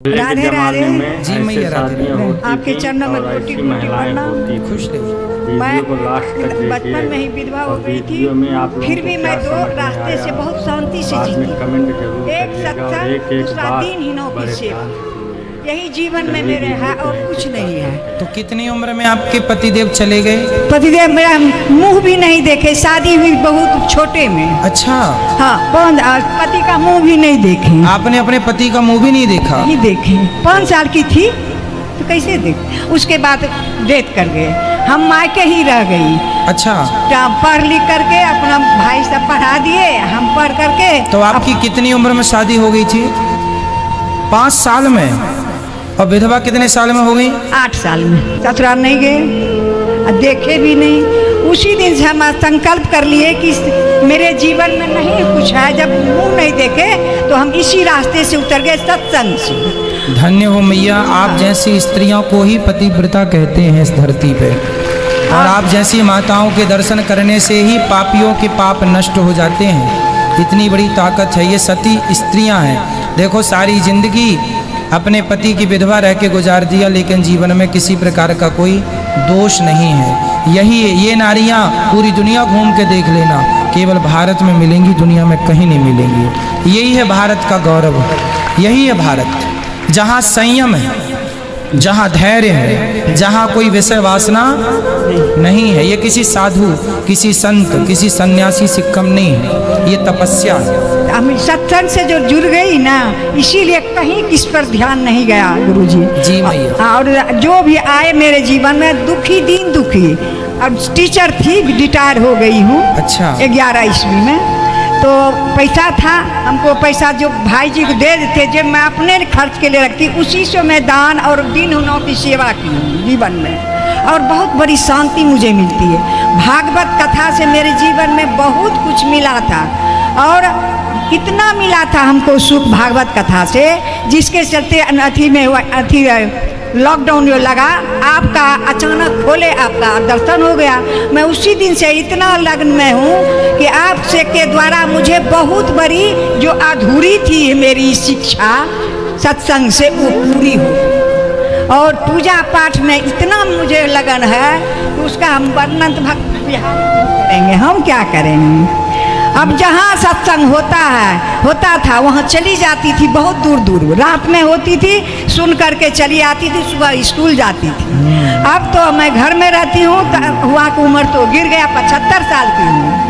राधे राधे जी मैया राधे। आपके चरणों में कोटि कोटि प्रणाम। खुश रहिए। मैं बचपन में ही विधवा हो गई थी, फिर भी मैं दो रास्ते से बहुत शांति से जीती। एक सत्संग, दूसरा दीनहीनों की सेवा, यही जीवन में मेरे है और कुछ नहीं है। तो कितनी उम्र में आपके पतिदेव चले गए? पतिदेव मेरा मुंह भी नहीं देखे, शादी हुई बहुत छोटे में। अच्छा, हाँ, पति का मुंह भी नहीं देखे। आपने अपने पति का मुंह भी नहीं देखा? नहीं देखे। 5 साल की थी तो कैसे देख। उसके बाद डेथ कर गए, हम मायके ही रह गई। अच्छा, पढ़ लिख करके अपना भाई सब पढ़ा दिए, हम पढ़ करके। तो आपकी कितनी उम्र में शादी हो गई थी? 5 साल में। और विधवा कितने साल में हो गई? 8 साल में। ससुराल नहीं गए, देखे भी नहीं। उसी दिन से हम संकल्प कर लिए कि मेरे जीवन में नहीं कुछ है। जब मुंह नहीं देखे तो हम इसी रास्ते से उतर गए, सत्संग से। धन्य हो मैया, आप जैसी स्त्रियों को ही पतिव्रता कहते हैं इस धरती पे। और आप जैसी माताओं के दर्शन करने से ही पापियों के पाप नष्ट हो जाते हैं। इतनी बड़ी ताकत है, ये सती स्त्रियां हैं। देखो, सारी जिंदगी अपने पति की विधवा रह के गुजार दिया, लेकिन जीवन में किसी प्रकार का कोई दोष नहीं है। यही ये नारियां पूरी दुनिया घूम के देख लेना, केवल भारत में मिलेंगी, दुनिया में कहीं नहीं मिलेंगी। यही है भारत का गौरव, यही है भारत, जहाँ संयम है, जहाँ धैर्य है, जहाँ कोई विषय वासना नहीं है। ये किसी साधु, किसी संत, किसी सन्यासी से कम नहीं है, ये तपस्या है। हम सत्संग से जो जुड़ गई ना, इसीलिए कहीं किस पर ध्यान नहीं गया गुरुजी। जी मैया। और जो भी आए मेरे जीवन में दुखी, दीन दुखी। अब टीचर थी, रिटायर हो गई हूँ। अच्छा। 11 ईस्वी में तो पैसा था, हमको पैसा जो भाई जी को दे देते, जब मैं अपने खर्च के लिए रखती, उसी से मैं दान और दीनहीनों की सेवा की जीवन में। और बहुत बड़ी शांति मुझे मिलती है। भागवत कथा से मेरे जीवन में बहुत कुछ मिला था, और इतना मिला था हमको सुख भागवत कथा से, जिसके चलते अथी में अथी लॉकडाउन जो लगा, आपका अचानक खोले, आपका दर्शन हो गया। मैं उसी दिन से इतना लग्न में हूँ कि आपसे के द्वारा मुझे बहुत बड़ी जो अधूरी थी मेरी शिक्षा सत्संग से, वो पूरी हो। और पूजा पाठ में इतना मुझे लगन है कि उसका हम वर्णन भक्त करेंगे, हम क्या करेंगे। अब जहाँ सत्संग होता था वहाँ चली जाती थी, बहुत दूर दूर रात में होती थी, सुन करके चली आती थी, सुबह स्कूल जाती थी। अब तो मैं घर में रहती हूँ, वहाँ की उम्र तो गिर गया, 75 साल की हूँ।